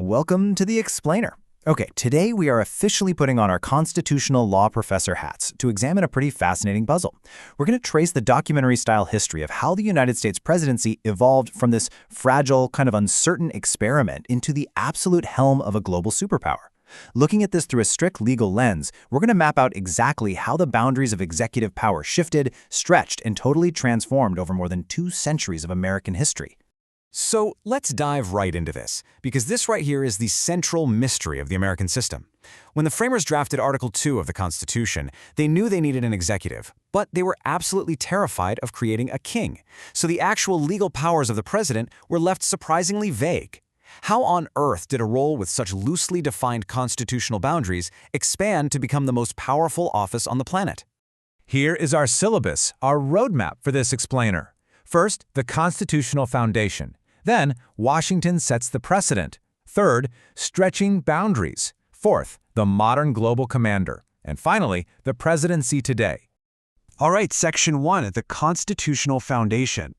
Welcome to the Explainer. Okay, today we are officially putting on our constitutional law professor hats to examine a pretty fascinating puzzle. We're going to trace the documentary-style history of how the United States presidency evolved from this fragile, kind of uncertain experiment into the absolute helm of a global superpower. Looking at this through a strict legal lens, we're going to map out exactly how the boundaries of executive power shifted, stretched, and totally transformed over more than 2 centuries of American history. So let's dive right into this, because this right here is the central mystery of the American system. When the framers drafted Article 2 of the Constitution, they knew they needed an executive, but they were absolutely terrified of creating a king. So the actual legal powers of the president were left surprisingly vague. How on earth did a role with such loosely defined constitutional boundaries expand to become the most powerful office on the planet? Here is our syllabus, our roadmap for this explainer. First, the constitutional foundation. Then, Washington sets the precedent. Third, stretching boundaries. Fourth, the modern global commander. And finally, the presidency today. All right, Section 1, the constitutional foundation.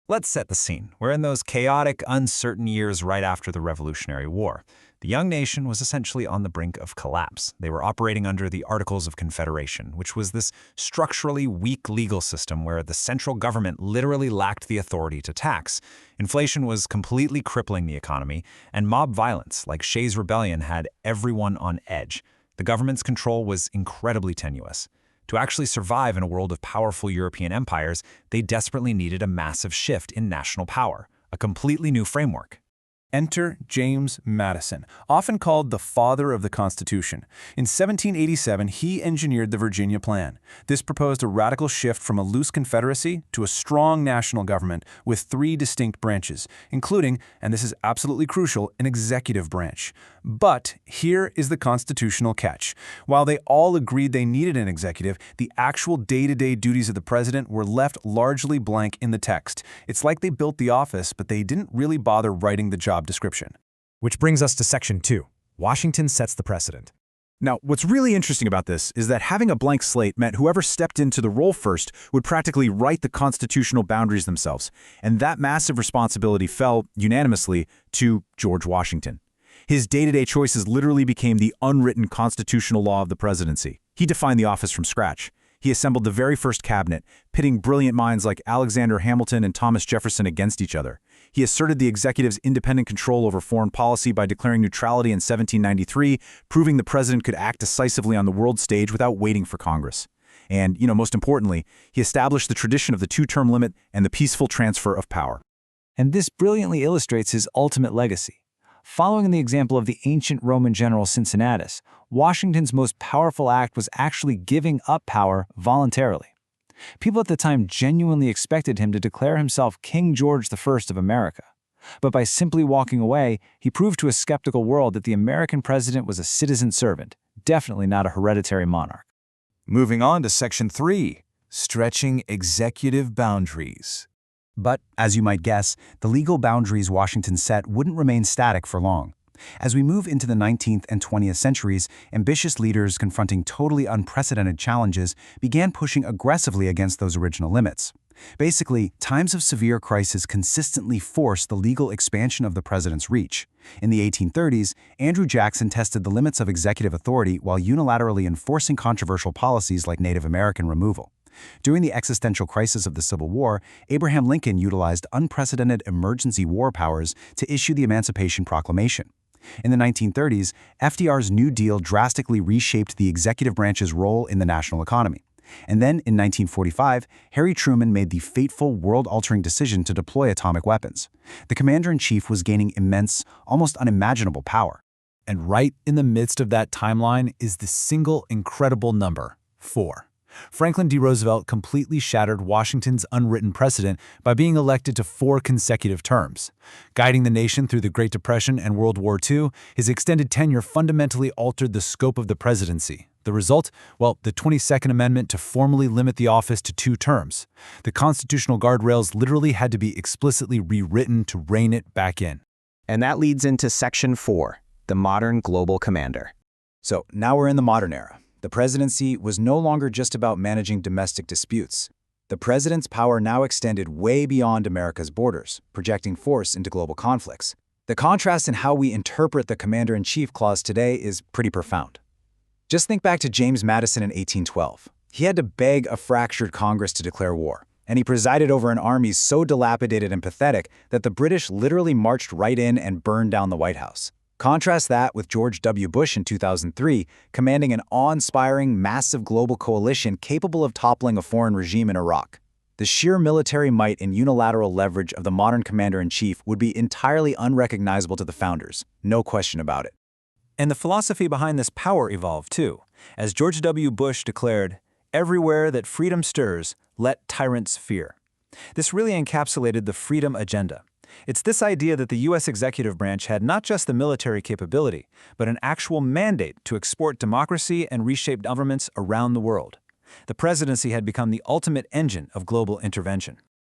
Let's set the scene. We're in those chaotic, uncertain years right after the Revolutionary War. The young nation was essentially on the brink of collapse. They were operating under the Articles of Confederation, which was this structurally weak legal system where the central government literally lacked the authority to tax. Inflation was completely crippling the economy, and mob violence, like Shays' Rebellion, had everyone on edge. The government's control was incredibly tenuous. To actually survive in a world of powerful European empires, they desperately needed a massive shift in national power, a completely new framework. Enter James Madison, often called the father of the Constitution. In 1787, he engineered the Virginia Plan. This proposed a radical shift from a loose confederacy to a strong national government with 3 distinct branches, including, and this is absolutely crucial, an executive branch. But here is the constitutional catch. While they all agreed they needed an executive, the actual day-to-day duties of the president were left largely blank in the text. It's like they built the office, but they didn't really bother writing the job description. Which brings us to Section 2. Washington sets the precedent. Now, what's really interesting about this is that having a blank slate meant whoever stepped into the role first would practically write the constitutional boundaries themselves, and that massive responsibility fell, unanimously, to George Washington. His day-to-day choices literally became the unwritten constitutional law of the presidency. He defined the office from scratch. He assembled the very first cabinet, pitting brilliant minds like Alexander Hamilton and Thomas Jefferson against each other. He asserted the executive's independent control over foreign policy by declaring neutrality in 1793, proving the president could act decisively on the world stage without waiting for Congress. And, most importantly, he established the tradition of the 2-term limit and the peaceful transfer of power. And this brilliantly illustrates his ultimate legacy. Following in the example of the ancient Roman general Cincinnatus, Washington's most powerful act was actually giving up power voluntarily. People at the time genuinely expected him to declare himself King George I of America. But by simply walking away, he proved to a skeptical world that the American president was a citizen servant, definitely not a hereditary monarch. Moving on to Section 3, stretching executive boundaries. But, as you might guess, the legal boundaries Washington set wouldn't remain static for long. As we move into the 19th and 20th centuries, ambitious leaders confronting totally unprecedented challenges began pushing aggressively against those original limits. Basically, times of severe crisis consistently forced the legal expansion of the president's reach. In the 1830s, Andrew Jackson tested the limits of executive authority while unilaterally enforcing controversial policies like Native American removal. During the existential crisis of the Civil War, Abraham Lincoln utilized unprecedented emergency war powers to issue the Emancipation Proclamation. In the 1930s, FDR's New Deal drastically reshaped the executive branch's role in the national economy. And then, in 1945, Harry Truman made the fateful, world-altering decision to deploy atomic weapons. The commander-in-chief was gaining immense, almost unimaginable power. And right in the midst of that timeline is the single incredible number, 4. Franklin D. Roosevelt completely shattered Washington's unwritten precedent by being elected to 4 consecutive terms. Guiding the nation through the Great Depression and World War II, his extended tenure fundamentally altered the scope of the presidency. The result? Well, the 22nd Amendment to formally limit the office to 2 terms. The constitutional guardrails literally had to be explicitly rewritten to rein it back in. And that leads into Section 4, the modern global commander. So now we're in the modern era. The presidency was no longer just about managing domestic disputes. The president's power now extended way beyond America's borders, projecting force into global conflicts. The contrast in how we interpret the Commander-in-Chief clause today is pretty profound. Just think back to James Madison in 1812. He had to beg a fractured Congress to declare war, and he presided over an army so dilapidated and pathetic that the British literally marched right in and burned down the White House. Contrast that with George W. Bush in 2003, commanding an awe-inspiring, massive global coalition capable of toppling a foreign regime in Iraq. The sheer military might and unilateral leverage of the modern commander-in-chief would be entirely unrecognizable to the founders, no question about it. And the philosophy behind this power evolved too. As George W. Bush declared, "Everywhere that freedom stirs, let tyrants fear." This really encapsulated the freedom agenda. It's this idea that the U.S. executive branch had not just the military capability, but an actual mandate to export democracy and reshape governments around the world. The presidency had become the ultimate engine of global intervention.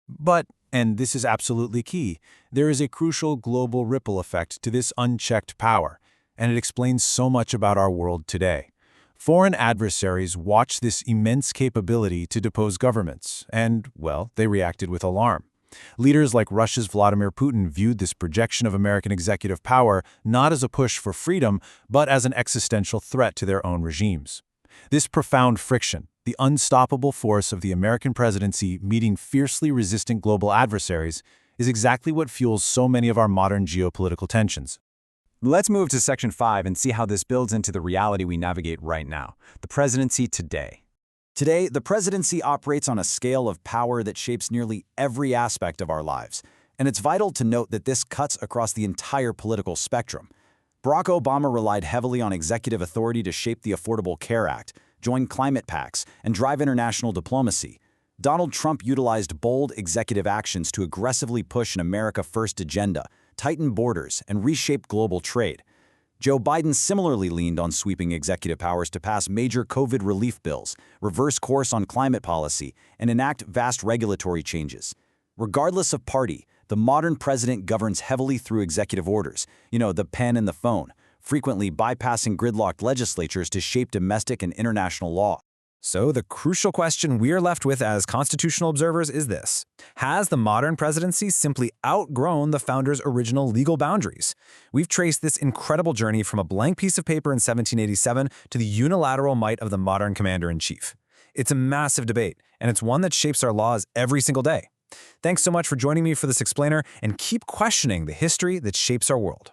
But, and this is absolutely key, there is a crucial global ripple effect to this unchecked power, and it explains so much about our world today. Foreign adversaries watched this immense capability to depose governments, and, well, they reacted with alarm. Leaders like Russia's Vladimir Putin viewed this projection of American executive power not as a push for freedom, but as an existential threat to their own regimes. This profound friction, the unstoppable force of the American presidency meeting fiercely resistant global adversaries, is exactly what fuels so many of our modern geopolitical tensions. Let's move to Section 5 and see how this builds into the reality we navigate right now, the presidency today. Today, the presidency operates on a scale of power that shapes nearly every aspect of our lives, and it's vital to note that this cuts across the entire political spectrum. Barack Obama relied heavily on executive authority to shape the Affordable Care Act, join climate pacts, and drive international diplomacy. Donald Trump utilized bold executive actions to aggressively push an America First agenda, tighten borders, and reshape global trade. Joe Biden similarly leaned on sweeping executive powers to pass major COVID relief bills, reverse course on climate policy, and enact vast regulatory changes. Regardless of party, the modern president governs heavily through executive orders, the pen and the phone, frequently bypassing gridlocked legislatures to shape domestic and international law. So the crucial question we're left with as constitutional observers is this: has the modern presidency simply outgrown the founders' original legal boundaries? We've traced this incredible journey from a blank piece of paper in 1787 to the unilateral might of the modern commander-in-chief. It's a massive debate, and it's one that shapes our laws every single day. Thanks so much for joining me for this explainer, and keep questioning the history that shapes our world.